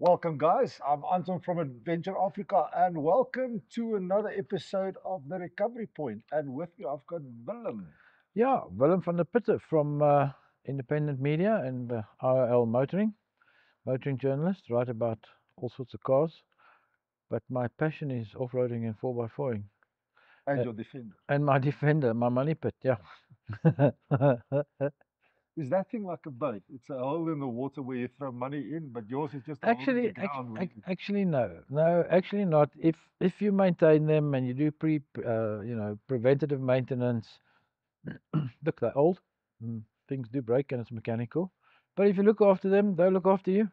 Welcome, guys. I'm Anton from Adventure Africa, and welcome to another episode of The Recovery Point. And with me, I've got Willem. Yeah, Willem van der Putte from Independent Media and RL motoring journalist, write about all sorts of cars. But my passion is off-roading and 4x4ing. And Uh, your Defender. and my Defender, my money pit, yeah. Is that thing like a boat? It's a hole in the water where you throw money in, but yours is just a hole in the Actually, ground. actually, no, actually not. If you maintain them and you do preventative maintenance, look, they're old. Things do break and it's mechanical. But if you look after them, they'll look after you.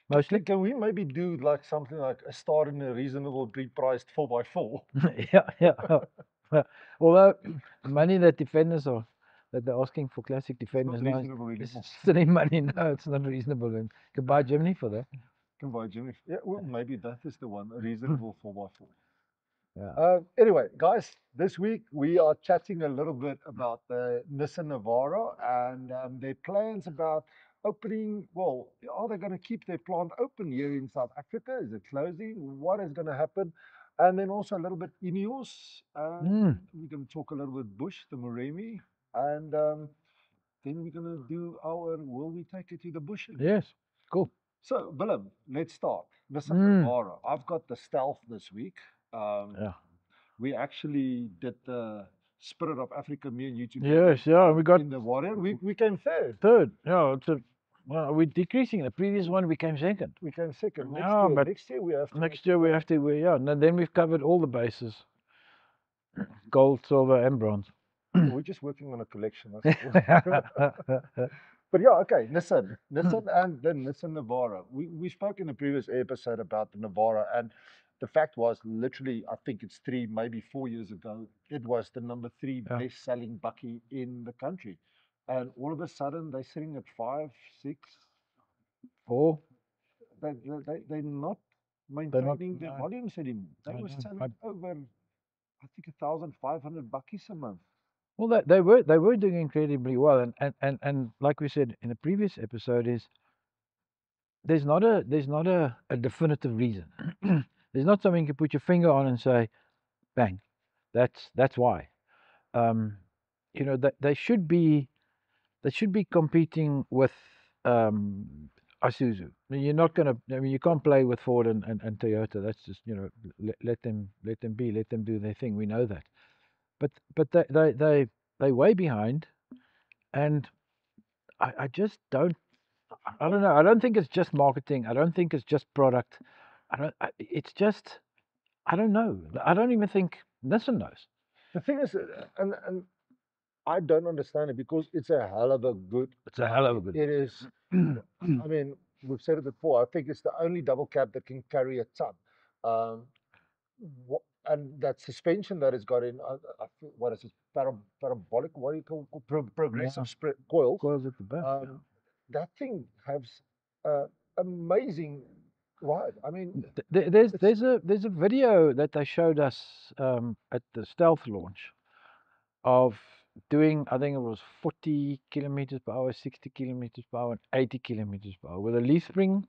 Mostly. Can we maybe do like something like a start in a reasonably priced 4x4? Yeah. Although the money that defenders are that they're asking for classic It's not defenders now reasonable is anymore. silly money. No, it's not reasonable. And you can buy Germany for that. Can buy Jimmy. Yeah, well, maybe that is the one, a reasonable 4x4. Yeah. Anyway, guys, this week we are chatting a little bit about the Nissan Navara and their plans about opening. Well, are they going to keep their plant open here in South Africa? Is it closing? What is going to happen? And then also a little bit Ineos. Mm, We're going to talk a little bit Bush, the Moremi, and then we're going to do our Will We Take It to the Bush again? yes. Cool. So, Willem, let's start. Nissan Mm, Navara. I've got the Stealth this week. Um, yeah. we actually did the Spirit of Africa, me and you together Yes. Yeah. We got in the Warrior. We came third. third. Yeah. Well, we're decreasing. The previous one we came second. We came second. Yeah, but Next year we have to make next year it we up. have to. Yeah. And then we've covered all the bases: gold, silver, and bronze. We're just working on a collection. That's all. But yeah, okay. Nissan, and then Nissan Navara. We spoke in the previous episode about the Navara, and the fact was, literally, I think it's 3, maybe 4 years ago, it was the number three Yeah. best-selling bucky in the country, and all of a sudden they're sitting at five, six. Four. They're not They're not. maintaining their No, volumes anymore. They I were know. selling over, I think, 1,500 buckies a month. Well, they were doing incredibly well, and like we said in the previous episode, is there's not a definitive reason. There's not something you can put your finger on and say, bang, that's why. Um, that they should be competing with um, Isuzu. I mean, you're not gonna. I mean, you can't play with Ford and Toyota. That's just let them be, let them do their thing. We know that. But they way behind, and I just I don't know. I don't think it's just marketing. I don't think it's just product. It's just I don't know. I don't even think Nissan knows. The thing is, and I don't understand it because it's a hell of a good It's a hell of a bucket. good. It is. I mean, we've said it before. I think it's the only double cab that can carry a ton. Um, and that suspension that it's got in, what is it? Parabolic? What do you call Yeah, progressive coils? coils at the back. Yeah. That thing has uh, amazing ride. I mean, There's it's there's a video that they showed us at the Stealth launch of doing, I think it was 40 kilometers per hour, 60 kilometers per hour, and 80 kilometers per hour with a leaf spring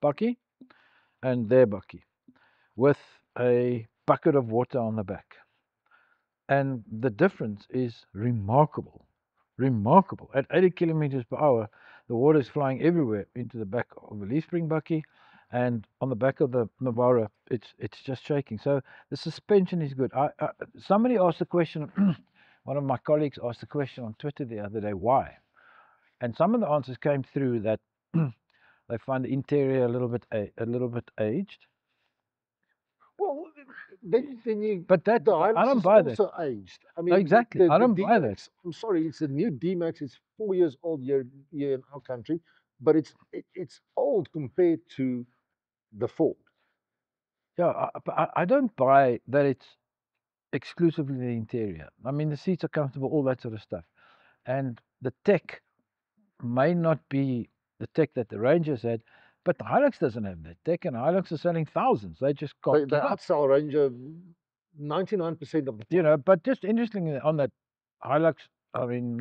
bucky and their bucky with a bucket of water on the back. And the difference is remarkable. Remarkable. At 80 kilometers per hour, the water is flying everywhere into the back of the leaf spring bucky, and on the back of the Navara, it's just shaking. So the suspension is good. Somebody asked the question. One of my colleagues asked the question on Twitter the other day, why? And some of the answers came through that they find the interior a little bit aged. well, then you But that the I Hilux don't is buy that. also aged. I No, mean, exactly. I the don't buy that. D-Max. I'm sorry, it's a new D-Max. It's 4 years old here in our country, but it's old compared to the Ford. Yeah, but I don't buy that it's exclusively the interior. I mean, the seats are comfortable, all that sort of stuff. And the tech may not be the tech that the Rangers had, but the Hilux doesn't have that tech, and Hilux are selling thousands. They just can't They keep up. outsell Ranger 99% of the time. But just interestingly on that Hilux, I mean,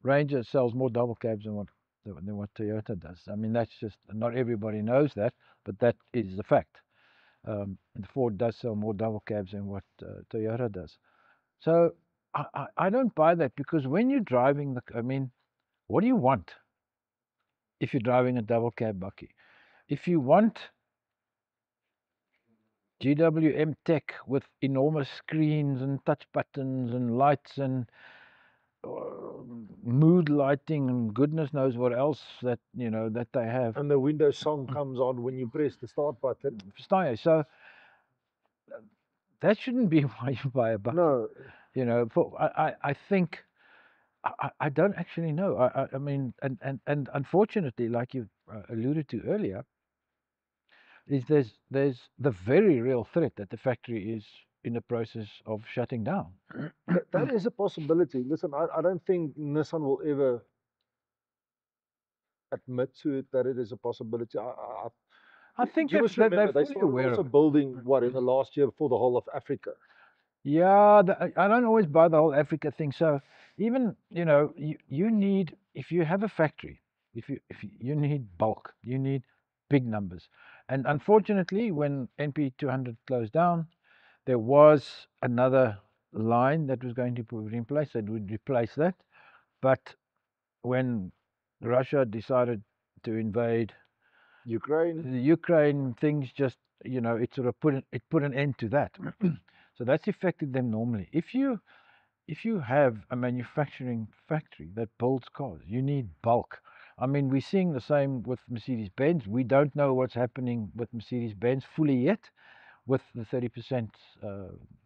Ranger sells more double cabs than what than what Toyota does. I mean, that's just not everybody knows that, but that is the fact. And Ford does sell more double cabs than what Toyota does. So I don't buy that, because when you're driving I mean, what do you want if you're driving a double cab bucky? If you want GWM tech with enormous screens and touch buttons and lights and mood lighting and goodness knows what else that that they have. And the Windows song comes on when you press the start button. So that shouldn't be why you buy a bucky. No, I think I don't actually know. I mean, and unfortunately, like you alluded to earlier, is there's the very real threat that the factory is in the process of shutting down. that is a possibility. Listen, I don't think Nissan will ever admit to it that it is a possibility. I think You must remember, they're they fully started aware also of it. building what in the last year for the whole of Africa. Yeah, I don't always buy the whole Africa thing. So even you need, if you have a factory, if you need bulk, you need big numbers. And unfortunately, when NP 200 closed down, there was another line that was going to be put in place that would replace that. But when Russia decided to invade Ukraine. the Ukraine, things just it sort of put an end to that. So that's affected them normally. If you have a manufacturing factory that builds cars, you need bulk. I mean, we're seeing the same with Mercedes-Benz. We don't know what's happening with Mercedes-Benz fully yet, with the 30%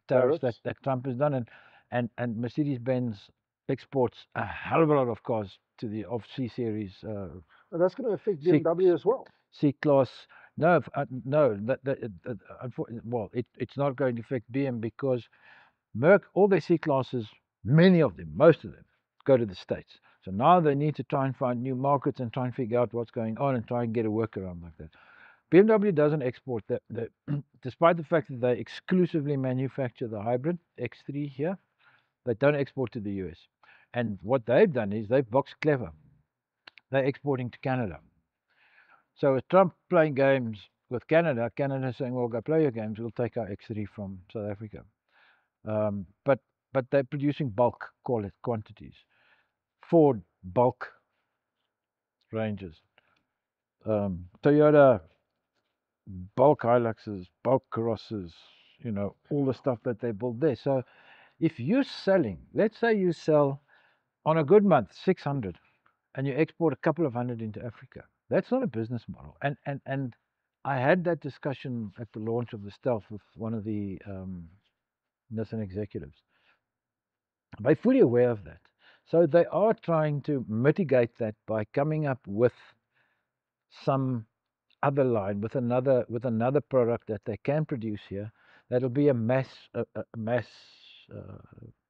tariffs Tariffs. that Trump has done, and Mercedes-Benz exports a hell of a lot of cars to the C series, And that's going to affect C, BMW as well. C class. No, no, well, it's not going to affect BM, because Merck, all their C classes, many of them, most of them, go to the States. So now they need to try and find new markets and try and figure out what's going on and try and get a workaround like that. BMW doesn't export that, despite the fact that they exclusively manufacture the hybrid X3 here, they don't export to the US. And what they've done is they've boxed clever. They're exporting to Canada. So with Trump playing games with Canada, Canada saying, well, go play your games, we'll take our X3 from South Africa. But they're producing bulk quantities. Ford, bulk ranges. Toyota, bulk Hiluxes, bulk Corollas, all the stuff that they build there. So if you're selling, let's say you sell on a good month 600 and you export a couple of hundred into Africa, that's not a business model. And I had that discussion at the launch of the Stealth with one of the Nissan executives. They're fully aware of that. So they are trying to mitigate that by coming up with some other line, with another product that they can produce here, that'll be a mass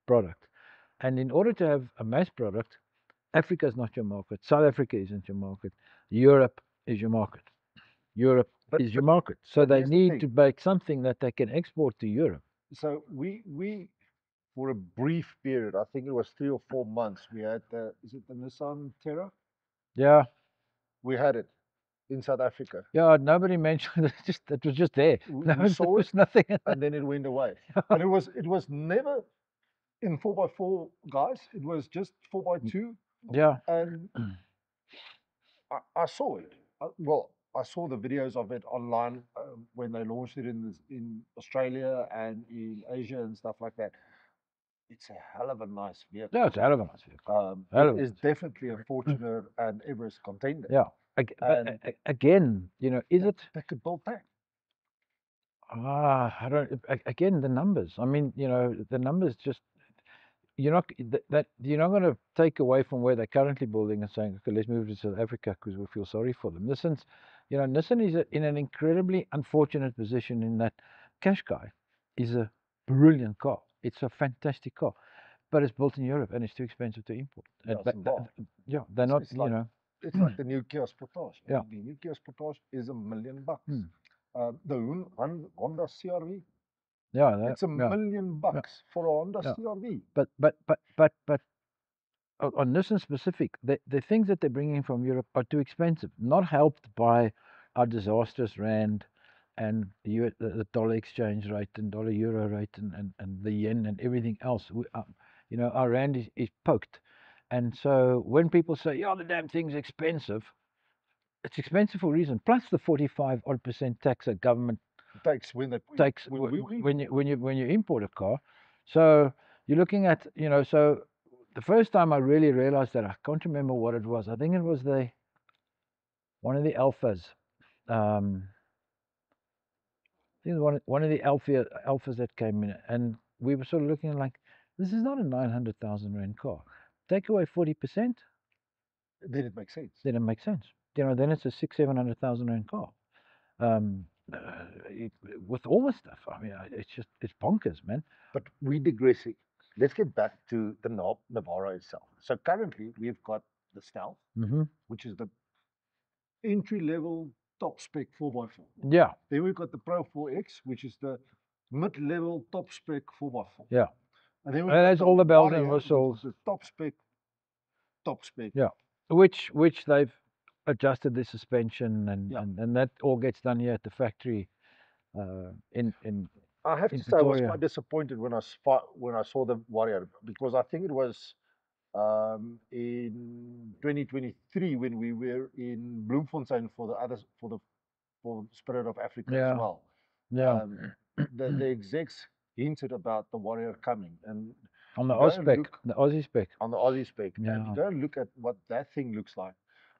product. And in order to have a mass product, Africa is not your market. South Africa isn't your market. Europe is your market. Europe is your market. So they need to make something that they can export to Europe. So we for a brief period, I think it was 3 or 4 months, we had is it the Nissan Terra? Yeah. We had it in South Africa. Yeah, nobody mentioned it. It was just there. We saw there was nothing. and then it went away. And it was never in 4x4, guys. It was just 4x2. Yeah. And I saw it. I saw the videos of it online when they launched it in Australia and in Asia and stuff like that. It's a hell of a nice vehicle. Yeah, it's a hell of a nice vehicle. It is definitely a Fortuner and Everest contender. Yeah. Again, is it? They could build that. I don't. Again, the numbers. I mean, the numbers just. You're not going to take away from where they're currently building and saying, okay, let's move to South Africa because we feel sorry for them. Nissan is in an incredibly unfortunate position in that Qashqai is a brilliant car. It's a fantastic car, but it's built in Europe and it's too expensive to import. Yeah, they're not. It's like the new Kia Sportage. Yeah. The new Kia Sportage is $1 million. The Honda CRV. Yeah, it's $1 million for a Honda CRV. But on Nissan specific, the things that they're bringing from Europe are too expensive, not helped by our disastrous rand and the dollar exchange rate and dollar euro rate and the yen and everything else. You know, our rand is poked. And so when people say, yeah, the damn thing's expensive, it's expensive for a reason. Plus the 45 odd % tax that government Takes when they takes when you import a car. So you're looking at, you know, so the first time I really realized that, I can't remember what it was. I think it was one of the alphas. I think one of the alphas that came in, and we were sort of looking at like, this is not a 900,000 rand car. Take away 40%, then it makes sense. then it makes sense. You know, then it's a 600,000-700,000 rand car. With all the stuff, I mean, it's bonkers, man. But we digressing. Let's get back to the Navara itself. So currently we've got the Stealth, which is the entry level top spec 4x4. Yeah, Then we've got the Pro 4X, which is the mid level top spec 4x4. yeah. And then we've And got that's all the bells and Warrior, which whistles. is the top spec. Yeah, which they've adjusted the suspension Yeah. and that all gets done here at the factory in I have in to say I was Pretoria. quite disappointed when I saw the Warrior, because I think it was in 2023 when we were in Bloemfontein for Spirit of Africa Yeah. as well. Yeah. The execs hinted about the Warrior coming, and On the you go Oz and spec, look the Aussie spec. on the Aussie spec, and Yeah. you go and look at what that thing looks like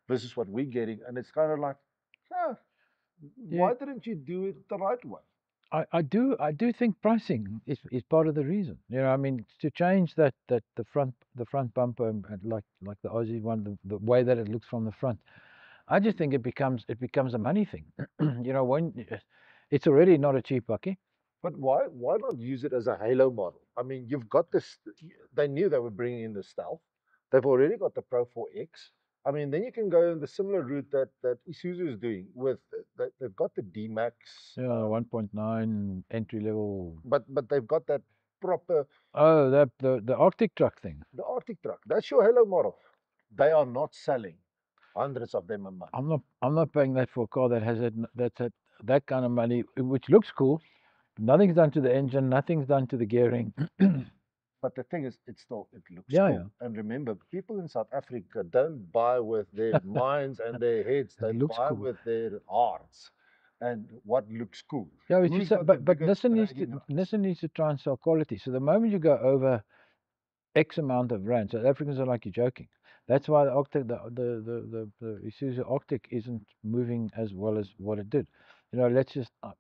versus what we're getting, and it's kind of like, why didn't you do it the right way? I do think pricing is part of the reason. You know, I mean, to change that the front bumper and like the Aussie one, the way that it looks from the front, I just think it becomes a money thing. You know, when it's already not a cheap bucky. But why not use it as a halo model? I mean, you've got this. They knew they were bringing in the Stealth. They've already got the Pro 4X. I mean, then you can go in the similar route that Isuzu is doing with. They've got the D-Max. Yeah, 1.9 entry level. But they've got that proper. Oh, the Arctic truck thing. The Arctic truck. That's your halo model. They are not selling hundreds of them a month. I'm not paying that for a car that has that kind of money, which looks cool. Nothing's done to the engine. Nothing's done to the gearing. But the thing is, it looks Yeah, cool. yeah. And remember, people in South Africa don't buy with their minds and their heads. They looks buy cool. with their hearts and what looks cool. Yeah, it's Who's just got the but biggest Nissan bragging needs to try and sell quality. So the moment you go over X amount of rand, South Africans are like, you're joking. That's why the Arctic, the Isuzu Arctic isn't moving as well as what it did. You know,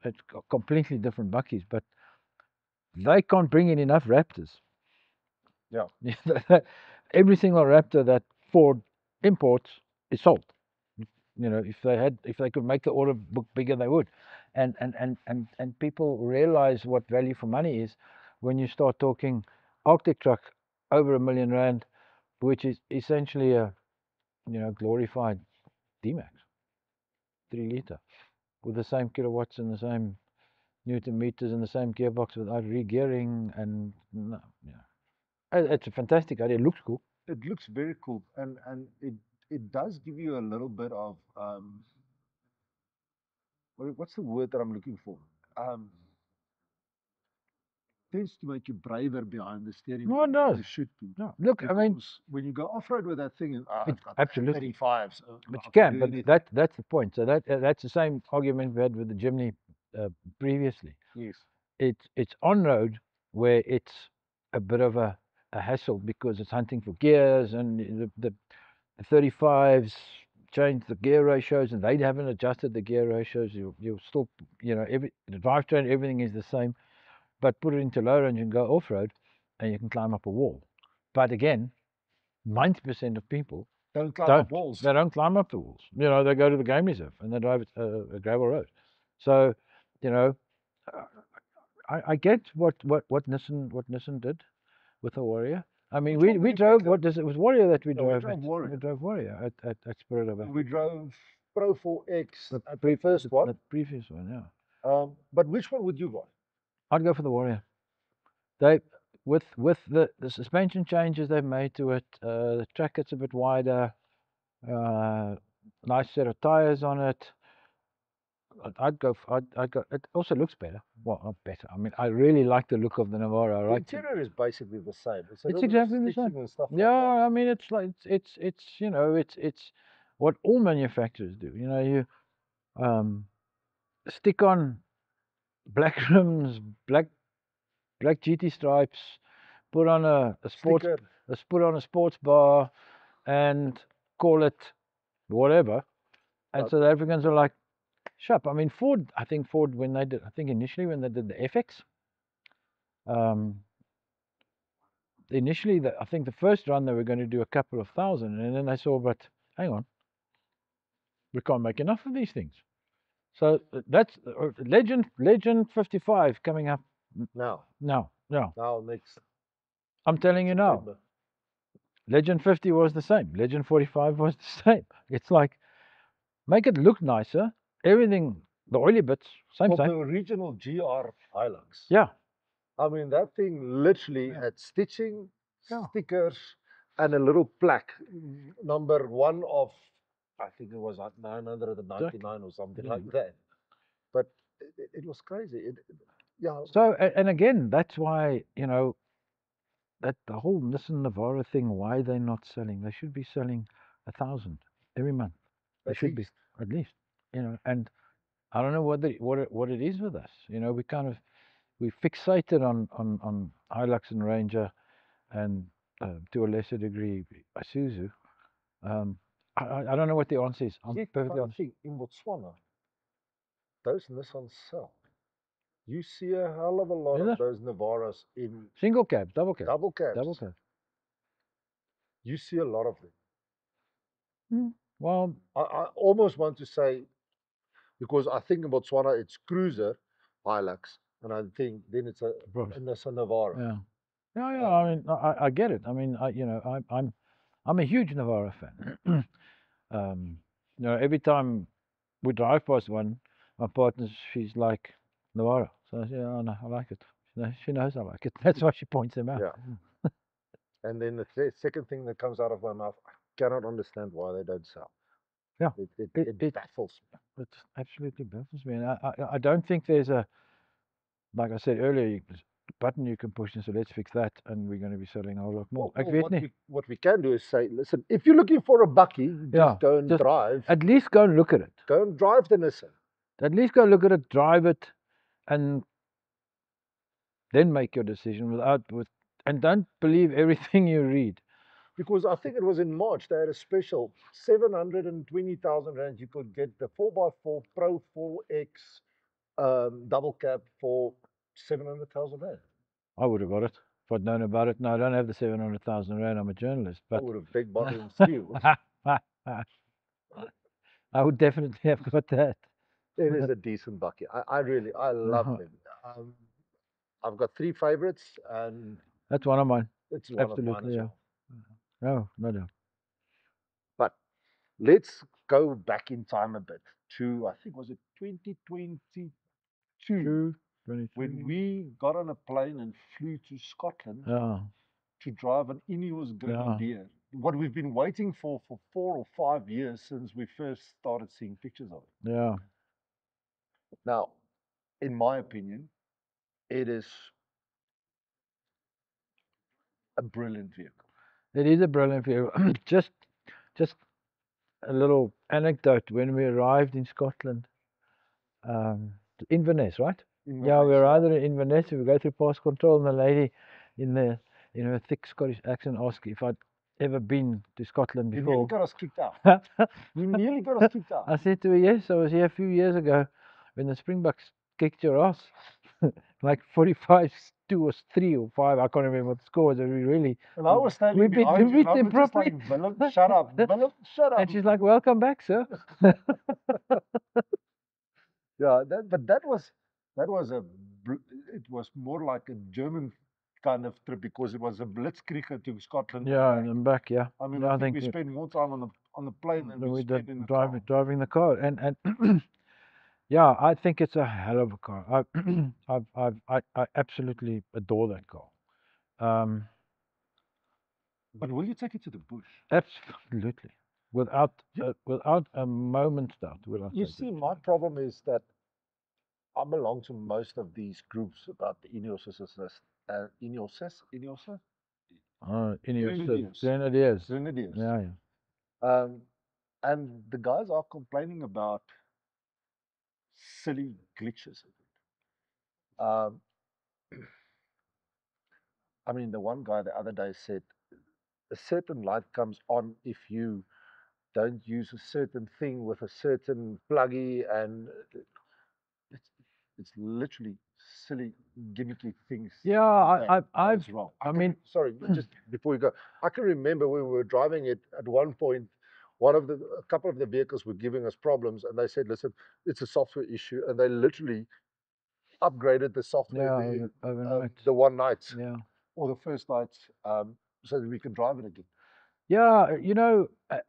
it's completely different buckies, but they can't bring in enough Raptors. Yeah. Every single Raptor that Ford imports is sold. You know, if they could make the order book bigger, they would. And people realize what value for money is when you start talking Arctic truck over R1 million, which is essentially a glorified D-Max 3 liter with the same kilowatts and the same Newton meters and the same gearbox without re-gearing and it's a fantastic idea. It looks cool. It looks very cool, and it does give you a little bit of what's the word that I'm looking for? Tends to make you braver behind the steering No, wheel. it does. You should be. No, look, I mean, when you go off road with that thing, I've got absolutely 35s. but I you can can. do But anything. that's the point. So that's the same argument we had with the Jimny previously. Yes. It's on road where it's a bit of a hassle because it's hunting for gears and the 35s change the gear ratios and they haven't adjusted the gear ratios. You'll still, the drivetrain, everything is the same, but put it into low range and go off road and you can climb up a wall. But again, 90% of people don't climb up walls. They don't climb up the walls. You know, they go to the game reserve and they drive a gravel road. So, you know, I get what Nissan did with the Warrior. I mean, we drove it was Warrior that we drove. We drove Warrior at Spirit of Africa. We drove Pro 4X at the first one. The previous one, yeah. But which one would you buy? I'd go for the Warrior. with the suspension changes they've made to it, the track gets a bit wider, nice set of tires on it. I'd go. I'd go. It also looks better. Well, not better. I mean, I really like the look of the Navara. I The like. interior is basically the same. It's a It's little bit of exactly the stitching same. and stuff like Yeah, that. I mean, it's like it's you know it's what all manufacturers do. You know, you stick on black rims, black GT stripes, put on a sports Sticker. put on a sports bar, and call it whatever. And Right. so the Africans are like, sharp. I mean, Ford. I think Ford when they did. I think initially when they did the FX. Initially, I think the first run they were going to do a couple of thousand, and then they saw, but hang on, we can't make enough of these things. So that's Legend 55 coming up Now now. next I'm telling you now, September. Legend 50 was the same. Legend 45 was the same. It's like, make it look nicer. Everything, the oily bits, same. The original GR Hilux. Yeah. I mean, that thing literally Yeah. had stitching, Yeah. stickers, and a little plaque, number one of, I think it was 999 or something like that. But it was crazy. Yeah. So, and again, that's why, you know, that the whole Nissan Navara thing, why they're not selling. They should be selling 1,000 every month. They should be, at least, you know. And I don't know what it is with us. You know, we fixated on Hilux and Ranger, and to a lesser degree Isuzu. I don't know what the answer is. I'm perfectly honest. In Botswana, those Nissans sell. You see a hell of a lot of those Navaras in single cabs, double cabs. Double cabs. Double cabs. You see a lot of them. Well, I almost want to say, because I think in Botswana it's Cruiser Hilux, and I think then it's a Nissan Navara. Yeah. Yeah. I mean, I get it. I mean, I'm a huge Navara fan. You know, every time we drive past one, my partner, she's like, Navara. So I say, oh no, I like it. She knows I like it. That's why she points them out. Yeah. And then the second thing that comes out of my mouth, I cannot understand why they don't sell. Yeah. It baffles me. It absolutely baffles me. And I don't think there's a, like I said earlier, button you can push and say, let's fix that, and we're going to be selling a whole lot more. What we can do is say, listen, if you're looking for a bakkie, just go and drive. At least go and look at it. Go and drive the Nissan. At least go look at it, drive it, and then make your decision and don't believe everything you read. Because I think it was in March, they had a special 720,000 rand. You could get the 4x4 Pro 4X double cab for 700,000 rand. I would have got it if I'd known about it. No, I don't have the 700,000 rand. I'm a journalist. But I would have begged, borrowed, and steal. I would definitely have got that. It is a decent bakkie. I love them. I've got 3 favorites, and that's one of mine. It's one of mine as well. No, no doubt. But let's go back in time a bit to, I think, was it 2022? When we got on a plane and flew to Scotland to drive an Ineos Grenadier. What we've been waiting for 4 or 5 years since we first started seeing pictures of it. Yeah. Now, in my opinion, it is a brilliant vehicle. It is a brilliant vehicle. just a little anecdote. When we arrived in Scotland, Inverness, right? Yeah, we were either in Inverness, we go through pass control, and the lady in the thick Scottish accent asked if I'd ever been to Scotland before. You nearly got us kicked out. You nearly got us kicked out. I said to her, yes, I was here a few years ago when the Springboks kicked your ass. Like 45, 2 or 3 or 5, I can't remember what the score was. We really. And I was standing behind you, and I was like, Willem, shut up, Willem, shut up. And she's like, welcome back, sir. Yeah, it was more like a German kind of trip, because it was a blitzkrieg to Scotland. Yeah, and back, yeah. I mean, I think we spent more time on the plane than we spent in the driving the car. And yeah, I think it's a hell of a car. I absolutely adore that car. Um, But will you take it to the bush? absolutely, without You, without a moment's doubt, will I you take see, it. my problem is that I belong to most of these groups about the Ineoses, In your Grenadiers, Grenadiers. Grenadiers. Yeah, yeah. Um, and the guys are complaining about silly glitches. Um, I mean, the one guy the other day said a certain light comes on if you don't use a certain thing with a certain pluggy, and it's, it's literally silly, gimmicky things Yeah, that I've, goes wrong. I mean, Sorry, just before we go, I can remember when we were driving it at one point. A couple of the vehicles were giving us problems, and they said, "Listen, it's a software issue," and they literally upgraded the software yeah, overnight. the one night Yeah. or the first night, so that we can drive it again. Yeah, you know, I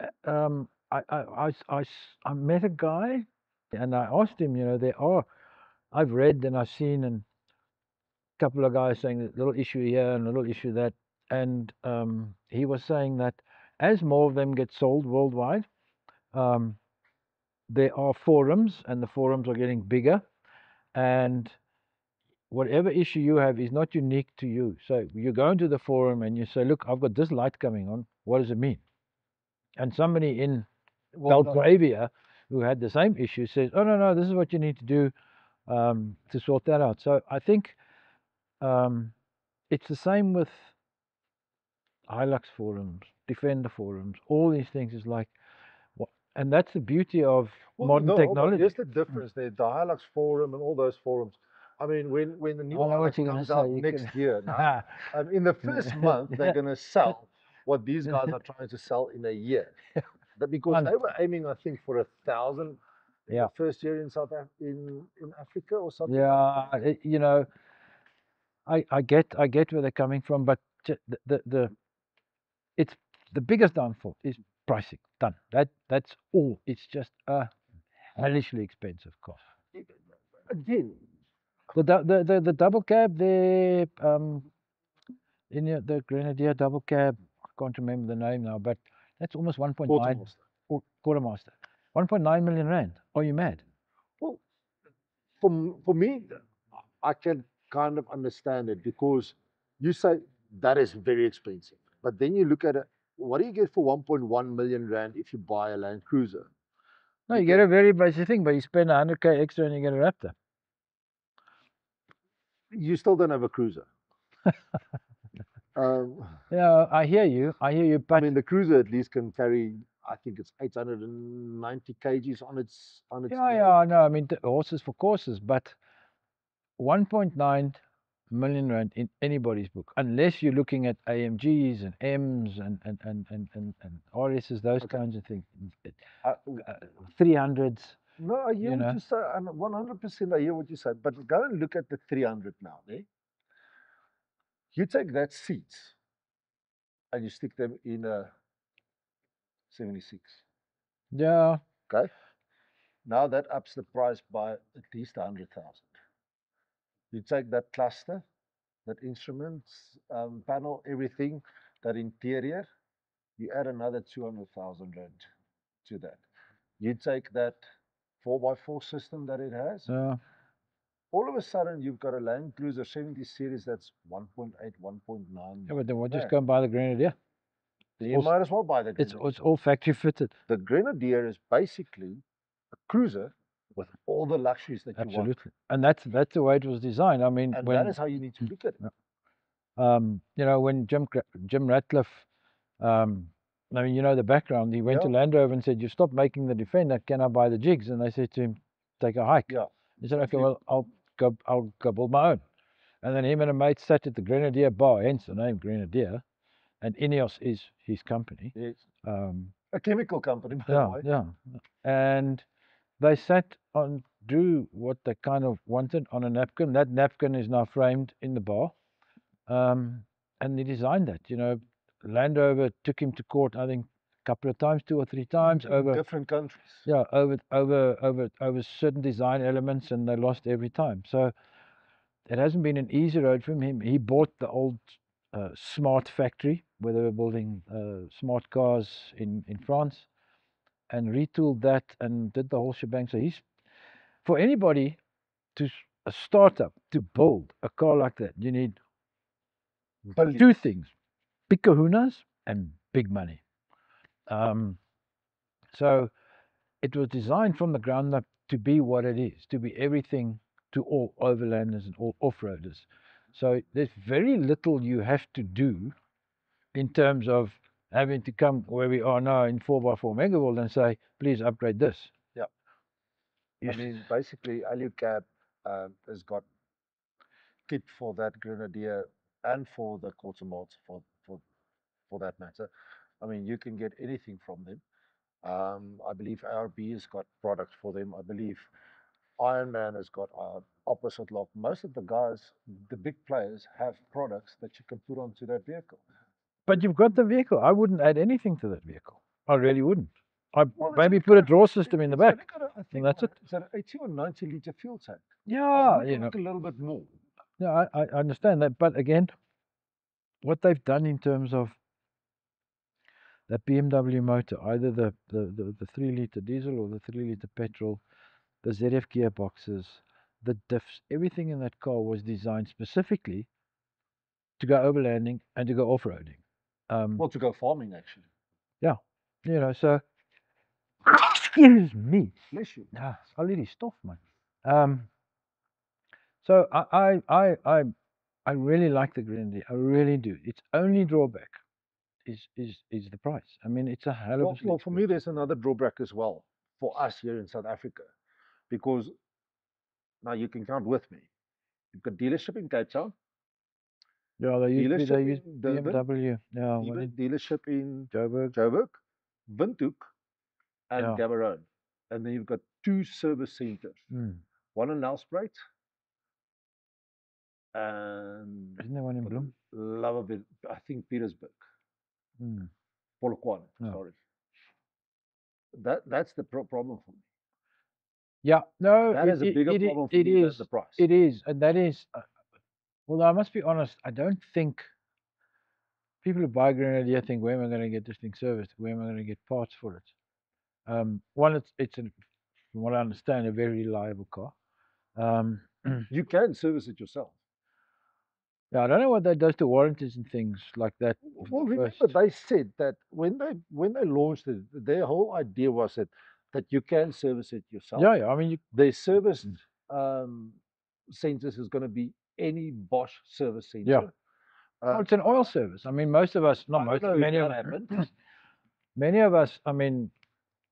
met a guy and I asked him, you know, I've read and I've seen and a couple of guys saying a little issue here and a little issue that. And he was saying that as more of them get sold worldwide, um, there are forums and the forums are getting bigger. And whatever issue you have is not unique to you. So you go into the forum and you say, look, I've got this light coming on. What does it mean? And somebody in Well, Belgravia, who had the same issue, says, "Oh no, this is what you need to do to sort that out." So I think it's the same with Hilux forums, Defender forums, all these things. Is like, and that's the beauty of modern no, hold on. technology. Here's the difference. The Hilux forum and all those forums. I mean, when the new I know what Hilux you're going to comes say. out You next can, year, now, in the first month, they're going to sell what these guys are trying to sell in a year. Because Fun. they were aiming, I think, for 1,000 in Yeah, the first year in in Africa or something like yeah. You know, I get where they're coming from, but the it's the biggest downfall is pricing. Done. That's all. It's just a hellishly expensive car. that. Again, The double cab there, in the Grenadier double cab, I can't remember the name now, but that's almost 1.9 Quartermaster. or Quartermaster. 1.9 million rand. Are you mad? Well, for me, I can kind of understand it because you say that is very expensive. But then you look at it, what do you get for 1.1 million rand if you buy a Land Cruiser? No, You you get get a very basic thing, but you spend 100K extra and you get a Raptor. you still don't have a cruiser. Um, Yeah, I hear you. I I but mean, the cruiser at least can carry, I think it's 890 kgs on its yeah, load. yeah, no, I mean horses for courses, but 1.9 million rand in anybody's book, unless you're looking at AMGs and M's and RSs, those Okay. kinds of things. Uh, 300s, no, I hear you what know. you say, and 100% I hear what you say. But go and look at the 300 now. Eh? You take that seat and you stick them in a 76. Yeah, Okay. Now that ups the price by at least 100,000. You take that cluster, that instruments, panel, everything, that interior, you add another 200,000 rand to that. You take that 4x4 system that it has, yeah. all of a sudden you've got a Land Cruiser 70 series that's 1.8, 1.9 Yeah, but then we'll just rand. go and buy the Grenadier. Then you might as well buy the Grenadier. It's all factory fitted. The Grenadier is basically a cruiser with all the luxuries that you want. Absolutely, and that's the way it was designed. I mean, And when that is how you need to look at it. you know, when Jim Ratcliffe, um, I mean, you know the background. He went to Yeah. Land Rover and said, "You stop making the Defender. Can I buy the jigs?" And they said to him, "Take a hike." Yeah. He said, "Okay, Exactly. well, I'll go build my own." And then him and a mate sat at the Grenadier bar, hence the name Grenadier, and Ineos is his company. Yes. Um, A chemical company, by the yeah, way. yeah, and they sat on drew what they kind of wanted on a napkin. That napkin is now framed in the bar. And he designed that. You know, Land Rover took him to court, I think, a couple of times, 2 or 3 times In over different countries. yeah, over certain design elements, and they lost every time. So it hasn't been an easy road for him. He bought the old smart factory where they were building smart cars in France, and retooled that and did the whole shebang. So he's for anybody a startup to build a car like that, you need Billions. two things: big kahunas and big money. So it was designed from the ground up to be what it is, to be everything to all overlanders and all off-roaders. So there's very little you have to do in terms of having to come where we are now in 4x4 Megaworld and say, please upgrade this. Yeah. You I mean, basically, Alucab has got kit for that Grenadier and for the Quartermart for that matter. I mean, you can get anything from them. I believe ARB has got products for them. I believe Iron Man has got opposite lock. Most of the guys, the big players, have products that you can put onto that vehicle. But you've got the vehicle. I wouldn't add anything to that vehicle. I really wouldn't. I Well, it's maybe only put a got draw system in the it's only back, got a, I think, and that's it. it's an 80 or 90-liter fuel tank. I Yeah, would you know. like a little bit more. Yeah, I understand that. But again, what they've done in terms of that BMW motor, either the 3-liter diesel or the 3-liter petrol, the ZF gearboxes, the diffs, everything in that car was designed specifically to go overlanding and to go off-roading. Well, to go farming, actually. Yeah, you know, so excuse me. Bless you. I'll let you stop, man. So I really like the Grenadier. I really do. Its only drawback is the price. I mean, it's a hell of a Well, sleep. for me, there's another drawback as well for us here in South Africa, because now you can count with me. You've got dealership in Cape Town, Yeah, they use dealership in Durban, BMW. Yeah, even dealership in Joburg. Joburg, Windhoek, and Yeah. Gaborone. And then you've got 2 service centers, one in Nelspruit and Isn't there one in Bloem? love of it, I think Petersburg, Polokwane. Oh. Sorry, that's the problem for me. Yeah, no, That is a bigger problem for me than the price. It is, and that is. Well, I must be honest. I don't think people who buy Grenadier think, where am I going to get this thing serviced? Where am I going to get parts for it? One, from what I understand, a very reliable car. You can service it yourself. Yeah, I don't know what that does to warranties and things like that. Well, remember they said that when they launched it, their whole idea was that you can service it yourself. Yeah, I mean, their service centers is going to be any Bosch service center. Yeah. Well, it's an oil service. I mean, most of us, not most, many of many of us, I mean,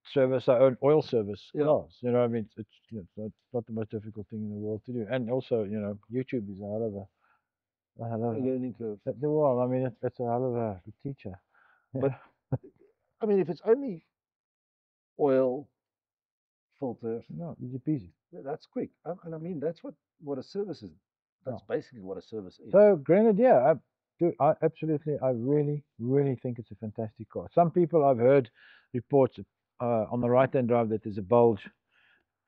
service our own oil service cars. You know, I mean, it's not the most difficult thing in the world to do. And also, you know, YouTube is a hell of a learning curve. Well, I mean, it's a hell of a teacher. But I mean, if it's only oil, filter, no, easy peasy. That's quick. And I mean, that's what a service is. That's basically what a service is. So Grenadier, I really, really think it's a fantastic car. Some people I've heard reports on the right-hand drive that there's a bulge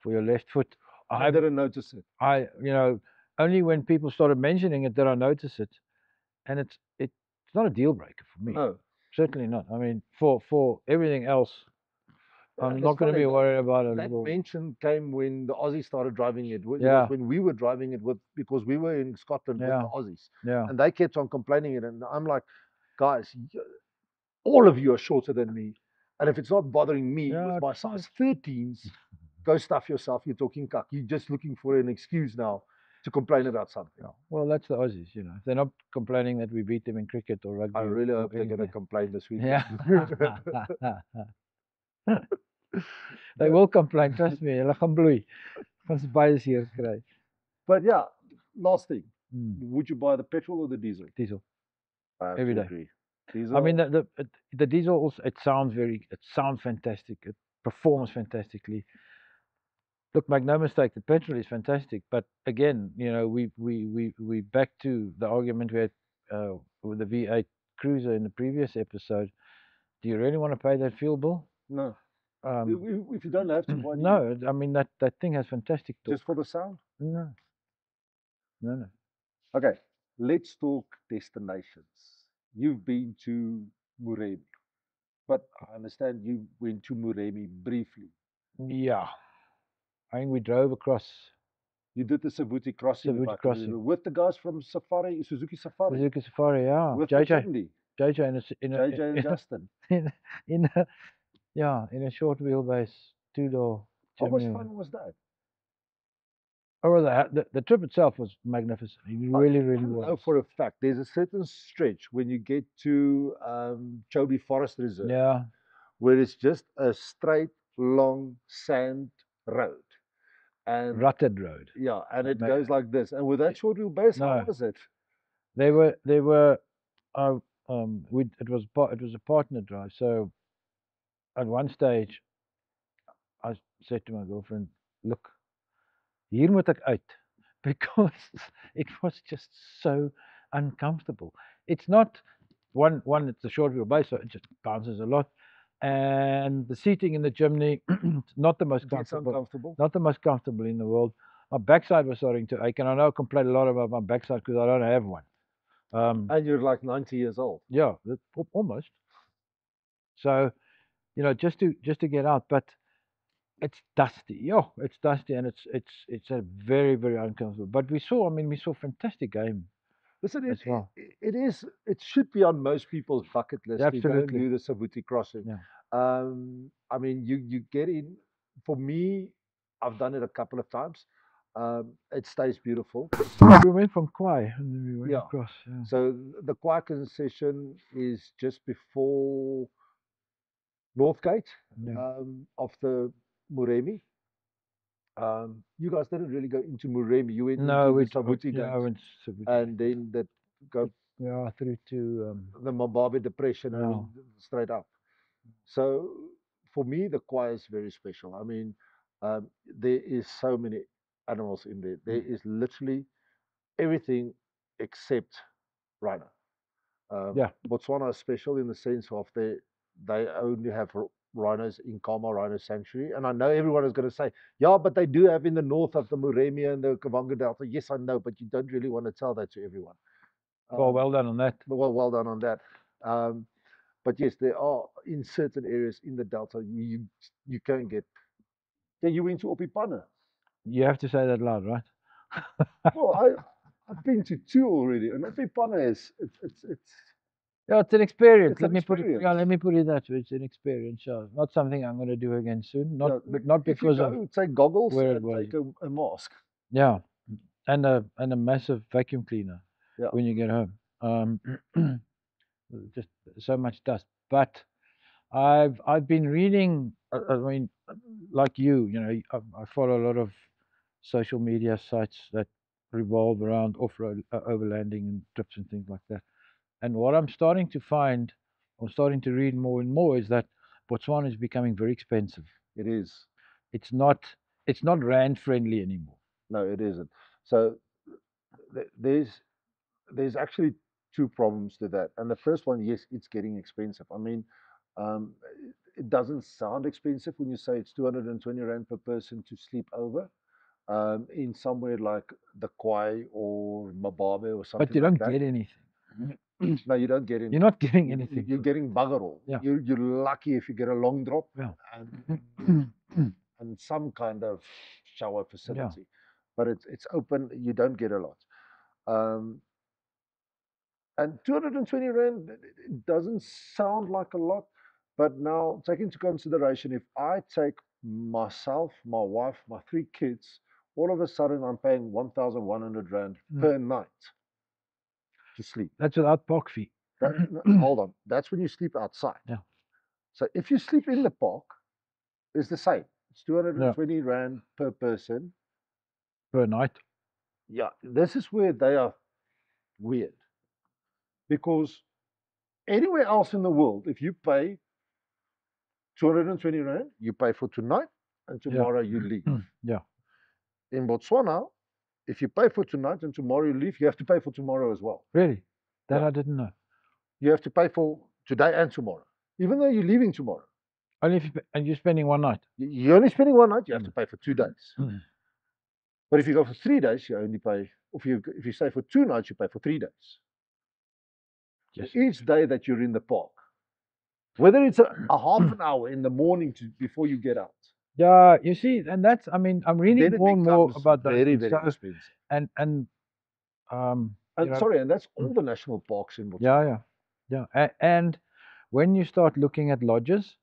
for your left foot. I didn't notice it. You know, only when people started mentioning it did I notice it, and it's not a deal breaker for me. No, certainly not. I mean, for everything else, I'm not going to be worried about it. That mention came when the Aussies started driving it. When we were driving it because we were in Scotland with the Aussies. Yeah. And they kept on complaining it. And I'm like, guys, all of you are shorter than me. And if it's not bothering me with my size 13s, go stuff yourself. You're talking cuck. You're just looking for an excuse now to complain about something. Well, that's the Aussies, you know. They're not complaining that we beat them in cricket or rugby. I really hope they're going to complain this week. Yeah. They will complain, trust me. Hulle gaan bloei. Gaan se baie seer kry. But yeah, last thing. Would you buy the petrol or the diesel? Diesel. Every day. Agree. Diesel. I mean, the diesel also, it sounds fantastic. It performs fantastically. Look, make no mistake, the petrol is fantastic. But again, you know, we back to the argument we had with the V8 Cruiser in the previous episode. Do you really want to pay that fuel bill? No. If you don't have to, why no, I mean, that thing has fantastic torque. Just for the sound? No. Okay. let's talk destinations. You've been to Muremi, but I understand you went to Muremi briefly. Yeah, I think we drove across You did the Savuti crossing, if Savuti I can Crossing, remember, with the guys from Safari, Suzuki Safari, Suzuki Safari. Yeah, with the chimney, JJ in JJ and Justin. in a in a short wheelbase 2-door How much chimney. fun was that? Oh, well, the trip itself was magnificent. It really, really I know was. for a fact there's a certain stretch when you get to Chobe Forest Reserve Yeah, where it's just a straight, long sand road. And rutted road. yeah, and it Ma- goes like this. And with that short wheelbase, how No, was it? they were. Uh, it was a partner drive. So at one stage, I said to my girlfriend, "Look, hier moet ek uit," because it was just so uncomfortable. It's not one. It's a short wheelbase, so it just bounces a lot, and the seating in the chimney, not the most It gets comfortable. uncomfortable. Not the most comfortable in the world. My backside was starting to ache, and I know I complain a lot about my backside because I don't have one. And you're like 90 years old. Yeah, almost. So just to get out, but it's dusty. Yeah, it's dusty, and it's a very, very uncomfortable. But we saw fantastic game Listen, as well. it should be on most people's bucket list to go and Absolutely. do the Savuti crossing. Yeah. I mean, you get in. For me, I've done it a couple of times. It stays beautiful. We went from Kwai and then we went Yeah. across. Yeah. So the Kwai concession is just before Northgate Yeah. of the Muremi. You guys didn't really go into Muremi. You went No, into we the Savuti yeah, I gates, went Savuti. and then that go Yeah, through to the Mababe Depression and Yeah. straight up. So for me, the Kwai is very special. I mean, there is so many animals in there. There is literally everything except rhino. Yeah. Botswana is special in the sense of they only have rhinos in Kama Rhino Sanctuary. And I know everyone is going to say, yeah, but they do have in the north of the Muremia and the Kavango Delta. Yes, I know, but you don't really want to tell that to everyone. Well done on that. Well done on that. But yes, there are in certain areas in the Delta you can get. Yeah, you went to Opipana. You have to say that loud, right? Well, I've been to two already, and Opipana is it's Yeah, it's an experience. It's an Let experience. me put it that way. It's an experience. Yeah. Not something I'm going to do again soon. yeah, Not if you because of go, take goggles where it and was. take a mask. Yeah, and a massive vacuum cleaner Yeah. when you get home. Just so much dust. But I've been reading. I mean, like I follow a lot of social media sites that revolve around off-road overlanding and trips and things like that. And what I'm starting to find, I'm starting to read more and more, is that Botswana is becoming very expensive. It is. It's not rand friendly anymore. No, it isn't. So there's actually two problems to that. And the first one, yes, it's getting expensive. I mean, um, it doesn't sound expensive when you say it's 220 rand per person to sleep over in somewhere like the Kwai or Mababe or something But you like don't that. get anything. No, you don't get anything. You're not getting anything. You're getting bugger all. Yeah. You're lucky if you get a long drop Yeah. and some kind of shower facility. But it's open. You don't get a lot. And 220 rand, it doesn't sound like a lot, but now take into consideration if I take myself, my wife, my three kids, all of a sudden I'm paying 1,100 rand per night to sleep. That's without park fee. Hold on, that's when you sleep outside. Yeah. So if you sleep in the park, it's the same. It's 220 rand per person per night. Yeah, this is where they are weird. Because anywhere else in the world, if you pay 220 rand, you pay for tonight, and tomorrow you leave. Yeah. In Botswana, if you pay for tonight and tomorrow you leave, you have to pay for tomorrow as well. Really? That Yeah. I didn't know. You have to pay for today and tomorrow, even though you're leaving tomorrow. Only if and you're spending one night. You're only spending one night, you have to pay for 2 days. But if you go for 3 days, you only pay if you stay for 2 nights, you pay for 3 days. Yes. Each day that you're in the park, whether it's a half an hour in the morning before you get out, Yeah, you see, and that's, I mean, I'm reading then it more and more becomes about those very, things. very So, expensive. and you know, And that's all the national parks in Botswana. yeah. And when you start looking at lodges,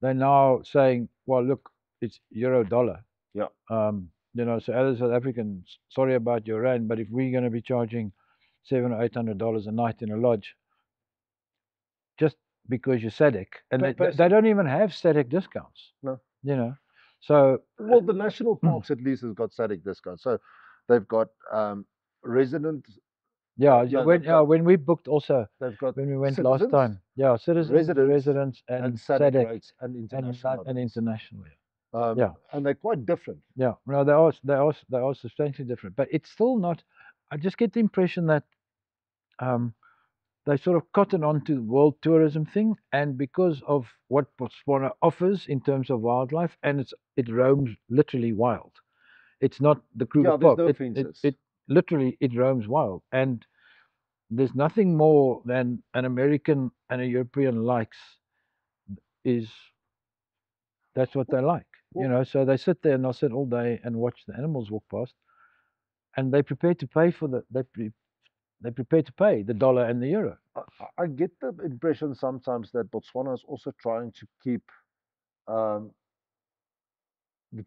they're now saying, well, look, it's euro dollar. Yeah. You know, so as a South African, sorry about your rand, but if we're going to be charging $700 or $800 a night in a lodge, just because you're SADC, and they don't even have SADC discounts. No. You know, so well, the national parks at least has got SADC discounts. So they've got resident. when we booked also, they've got when we went citizens, last time, citizens, residents, and SADC SADC rates and international. And internationally. And they're quite different. Yeah, no, they are substantially different, but it's still not. I just get the impression that they sort of cotton onto the world tourism thing, and because of what Botswana offers in terms of wildlife, and it roams literally wild. It's not the Kruger Park. No it literally it roams wild, and there's nothing more than an American and a European likes. That's what they like, you know. So they sit there and they'll sit all day and watch the animals walk past, and they're prepared to pay for they're prepared to pay the dollar and the euro. I get the impression sometimes that Botswana is also trying to keep the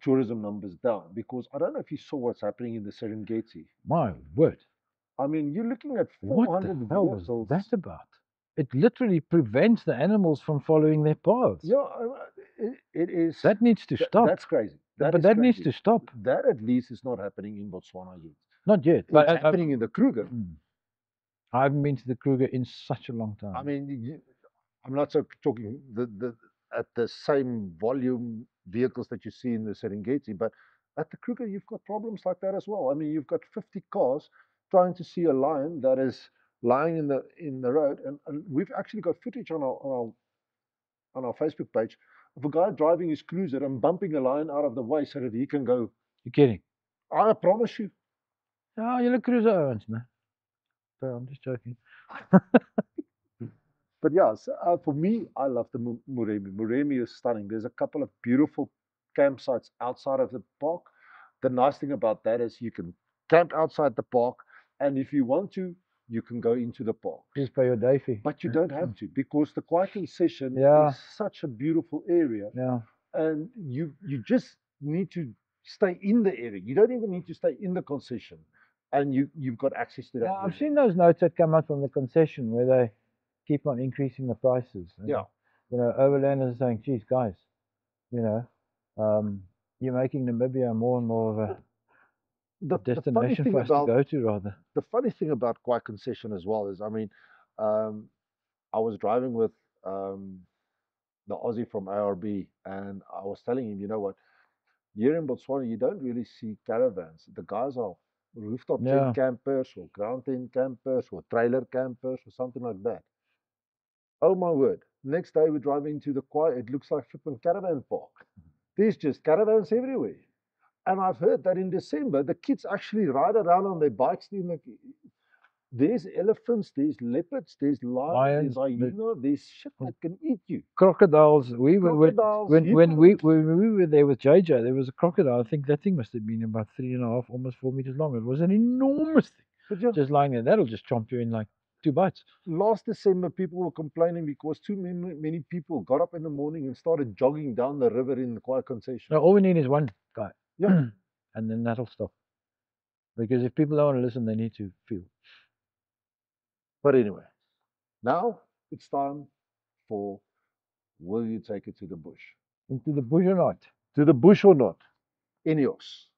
tourism numbers down, because I don't know if you saw what's happening in the Serengeti. My word! I mean, you're looking at 400 What the hell was that about? It literally prevents the animals from following their paths. Yeah, it is. That needs to stop. That's crazy. That needs to stop. That at least is not happening in Botswana yet. Not yet. But it's happening in the Kruger. I haven't been to the Kruger in such a long time. I mean, I'm not so talking at the same volume vehicles that you see in the Serengeti, but at the Kruger you've got problems like that as well. I mean, you've got 50 cars trying to see a lion that is lying in the road, and we've actually got footage on our Facebook page of a guy driving his cruiser and bumping a lion out of the way so that he can go. You're kidding? I promise you. Oh, you look cruiser owns, man. So I'm just joking. But yeah, so, for me, I love the Moremi. Moremi is stunning. There's a couple of beautiful campsites outside of the park. The nice thing about that is you can camp outside the park, and if you want to, you can go into the park. Just pay your day fee. But you don't have to, because the Kwai Concession is such a beautiful area. Yeah. And you just need to stay in the area. You don't even need to stay in the concession. And you've got access to that. Yeah, I've seen those notes that come out from the concession where they keep on increasing the prices. And, yeah. You know, overlanders are saying, geez, guys, you know, you're making Namibia more and more of a destination for us to go to, rather. The funny thing about Kwai Concession as well is, I mean, I was driving with the Aussie from ARB, and I was telling him, you know what, here in Botswana, you don't really see caravans. The guys are rooftop tent campers or ground tent campers or trailer campers or something like that. Oh my word. Next day we're driving to the Kwai, it looks like flipping caravan park. There's just caravans everywhere. And I've heard that in December, the kids actually ride around on their bikes. There's elephants, there's leopards, there's lions, there's hyena, there's shit that can eat you. Crocodiles. When we were there with JJ, there was a crocodile. I think that thing must have been about 3.5, almost 4 meters long. It was an enormous thing. Just lying there. That'll just chomp you in like 2 bites. Last December, people were complaining because too many people got up in the morning and started jogging down the river in the Kwai Concession. No, all we need is one guy. Yeah. And then that'll stop. Because if people don't want to listen, they need to feel. But anyway, now it's time for will you take it to the bush? Into the bush or not? To the bush or not? Ineos.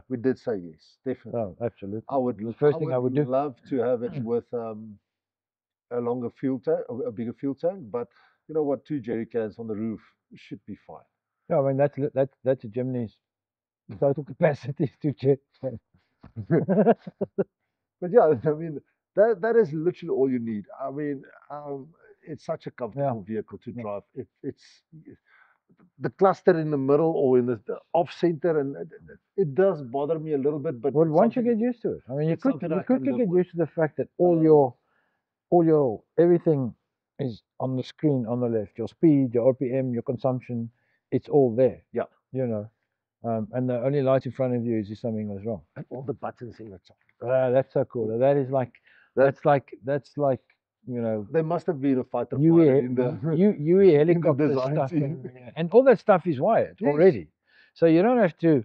We did say yes, definitely. Oh, absolutely. The first thing I would do. Love to have it with a longer fuel tank, a bigger fuel tank, but you know what? 2 jerry cans on the roof should be fine. Yeah, I mean that's a Jimny's total capacity is 2 jerry cans. But yeah, I mean that is literally all you need. I mean, it's such a comfortable vehicle to drive. the cluster in the middle or in the off center, and it does bother me a little bit. But Well, it's once you something, get used to it, I mean, it's something you I can quickly live get with. used to the fact that all your everything is on the screen on the left. Your speed, your RPM, your consumption, it's all there. Yeah, You know, and the only light in front of you is if something goes wrong. and all the buttons in the top. That's so cool. That is like That that's like you know there must have been a fighter UE pilot in the UE in the helicopter design stuff, team. and all that stuff is wired Yes, already, so you don't have to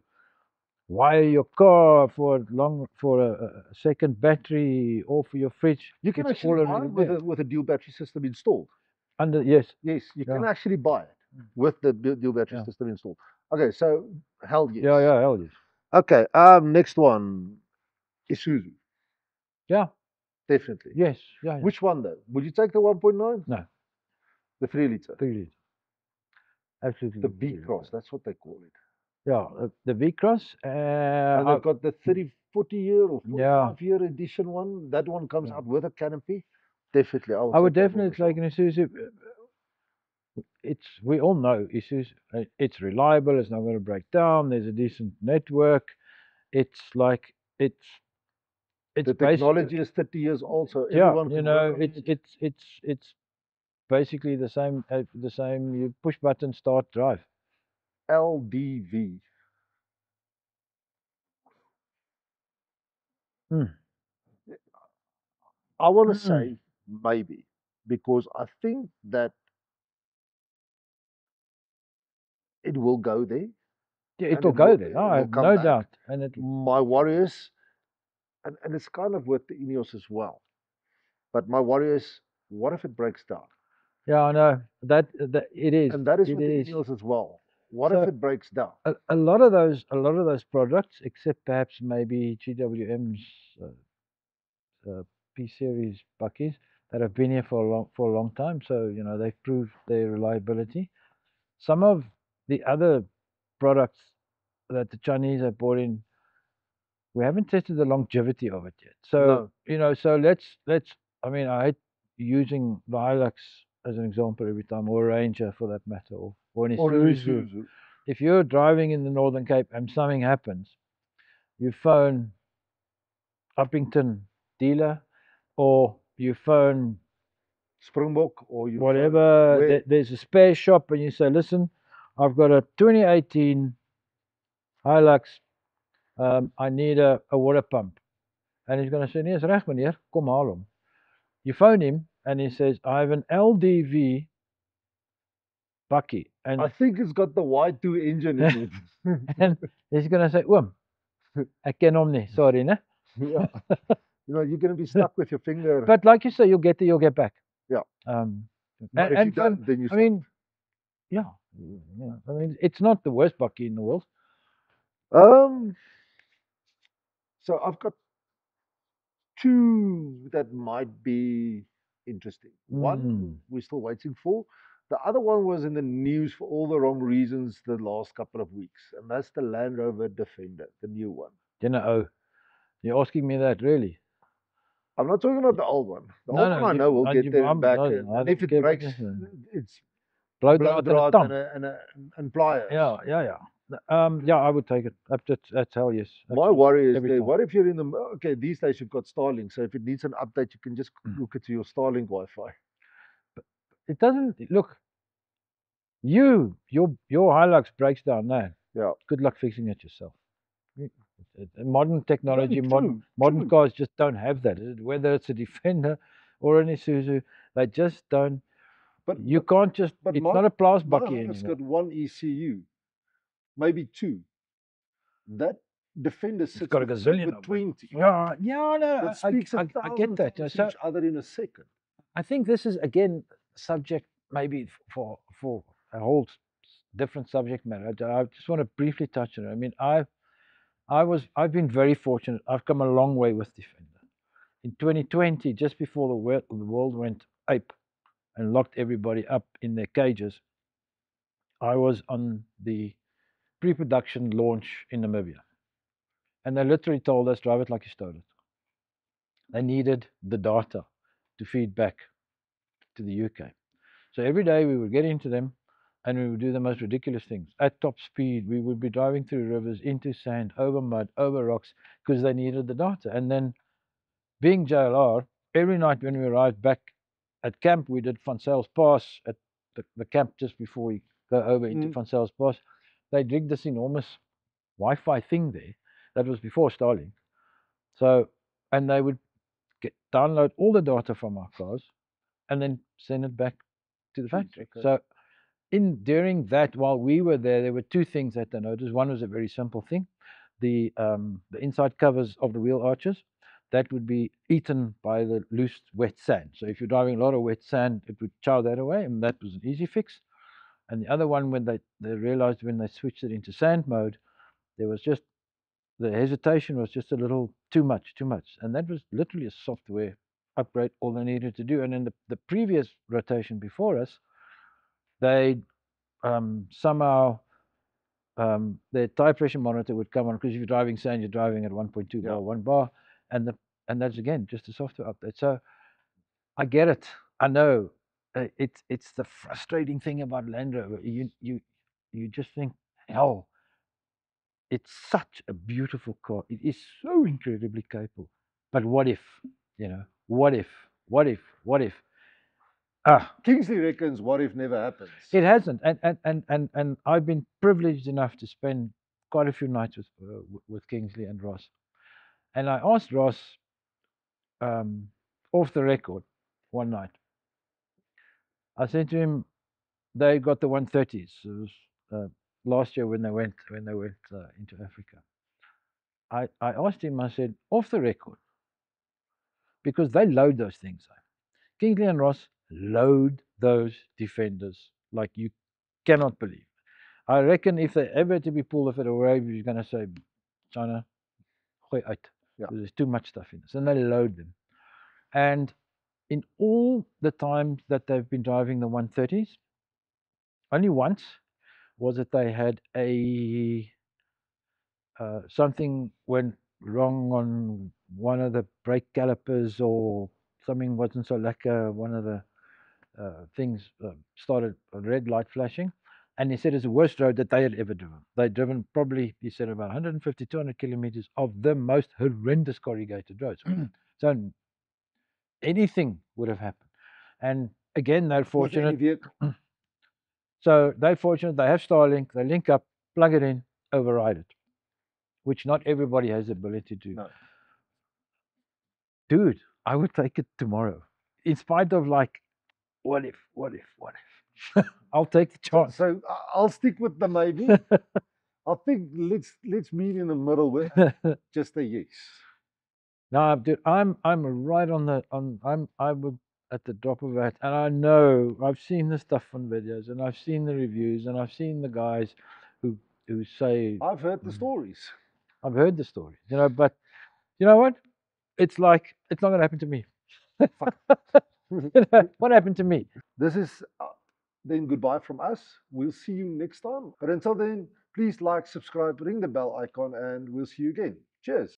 wire your car for a second battery or for your fridge. you can It's actually all buy already it there. with a dual battery system installed. Under yes, Yes, you yeah, can actually buy it with the dual battery yeah, system installed. Okay, so hell yes. yeah, hell yes, Okay, next one, Isuzu, yeah, definitely. yes, yeah, yeah. Which one though? Would you take the 1.9, No, the 3 liter, 3 liters, absolutely. the 3 B liters. Cross? That's what they call it. Yeah, the V Cross. And they've got the 40-year or Yeah, 45-year edition one. That one comes yeah. out with a canopy. Definitely, I would I would take that one definitely for take an Isuzu. It's we all know Isuzu. It's reliable. It's not going to break down. There's a decent network. It's like it's The basically technology is 30 years old, so yeah. everyone You can work know, on it. it's basically the same. The same. You push button, start, drive. LDV. Mm. I want to Mm. say maybe because I think that it will go there Yeah, and it'll go there. Oh, it I will have come no back. doubt. And it My Warriors, and it's kind of with the Ineos as well. But my Warriors, what if it breaks down? yeah, I know that it is. And that is It with the is. Ineos as well. What if So it breaks down? a lot of those products, except perhaps maybe GWM's P series buckies that have been here for a long time. So you know they've proved their reliability. Some of the other products that the Chinese have brought in, we haven't tested the longevity of it yet. So No. you know, so let's. I mean, I hate using the Hilux as an example every time, or a Ranger for that matter, or an Or an Isuzu. Isuzu. If you're driving in the Northern Cape and something happens, you phone Uppington dealer, or you phone Springbok or you phone whatever. where There's a spare shop, and you say, "Listen, I've got a 2018 Hilux. I need a water pump." And he's going to say, "Yes, reg meneer, kom haal hom." You phone him, and he says, "I have an LDV bakkie," I think it's got the Y2 engine in it. and he's going to say, "Oom, ek ken hom nie, sorry, ne?" Yeah. You know, you're going to be stuck with your finger. But like you say, you'll get there, you'll get back. Yeah. Um, But if you don't, then you I stop. mean, yeah, yeah. I mean, it's not the worst bakkie in the world. Um, so I've got two that might be interesting. One Mm. we're still waiting for. The other one was in the news for all the wrong reasons the last couple of weeks, and that's the Land Rover Defender, the new one. You know, oh, you're asking me that, really? I'm not talking about the old one. The No, old no, one I know will get there and back, no, and I if don't it care. breaks, it's Blow blow drought and a drought tong. and pliers. Yeah, yeah, yeah. Yeah, I would take it. That's hell yes. My Absolutely. worry is Every that time. what if you're in the okay? These days you've got Starlink, so if it needs an update, you can just hook it to your Starlink Wi-Fi. It doesn't look. Your Hilux breaks down now. Yeah. Good luck fixing it yourself. Modern technology, True, modern true. cars just don't have that. Whether it's a Defender or an Isuzu, they just don't. But You can't just. but It's my not a Plaas my bakkie house anymore. got one ECU, maybe two. That Defender It's sits got a with gazillion of them. 20. Yeah, yeah, no, That speaks I get 1,000 that. times to So each other in a second. I think this is again subject maybe for a whole different subject matter. I just want to briefly touch on it. I mean, I've been very fortunate. I've come a long way with Defender. In 2020, just before the world went ape and locked everybody up in their cages, I was on the pre-production launch in Namibia, and they literally told us, "Drive it like you stole it." They needed the data to feed back to the UK. So every day we would get into them. And we would do the most ridiculous things. At top speed, we would be driving through rivers, into sand, over mud, over rocks, because they needed the data. And then, being JLR, every night when we arrived back at camp, we did Van Sales Pass at the camp just before we go over into Van Sales Pass. They rigged this enormous Wi-Fi thing there. That was before Starlink. So, and they would download all the data from our cars and then send it back to the factory. Okay. So, during that, while we were there were two things that they noticed. One was a very simple thing: the inside covers of the wheel arches that would be eaten by the loose wet sand. So if you're driving a lot of wet sand, it would chow that away, and that was an easy fix. And the other one, when they realized when they switched it into sand mode, there was just the hesitation was just a little too much, and that was literally a software upgrade all they needed to do. And in the previous rotation before us, they somehow the tire pressure monitor would come on, because if you're driving sand, you're driving at 1.2 bar, 1 bar, and that's again just a software update. So I get it. I know it's the frustrating thing about Land Rover. You just think, hell, it's such a beautiful car. It is so incredibly capable. But what if, what if? Kingsley reckons what if never happens. It hasn't, and I've been privileged enough to spend quite a few nights with Kingsley and Ross, and I asked Ross off the record one night. I said to him, they got the 130s. It was last year when they went into Africa. I asked him. I said, off the record, because they load those things. Kingsley and Ross load those Defenders like you cannot believe. I reckon if they ever to be pulled off at a wave, you're going to say, China, gooi uit. There's too much stuff in this. And they load them. And in all the times that they've been driving the 130s, only once was it they had something went wrong on one of the brake calipers, or something wasn't so lekker. One of the things started a red light flashing, and he said it's the worst road that they had ever driven. They'd driven probably, he said, about 150, 200 kilometers of the most horrendous corrugated roads. So anything would have happened. And again, they're fortunate. So they're fortunate. They have Starlink. They link up, plug it in, override it, which not everybody has the ability to do. No. Dude, I would take it tomorrow, in spite of like, what if? I'll take the chance. So I'll stick with the maybe. I think let's meet in the middle with just a yes. No, dude, I'm right I would at the drop of a hat, and I know I've seen the stuff on videos, and I've seen the reviews, and I've seen the guys who say, I've heard the stories. I've heard the stories, but you know what? It's like, it's not going to happen to me. What happened to me? This is then goodbye from us. We'll see you next time. But until then, please like, subscribe, ring the bell icon, and we'll see you again. Cheers.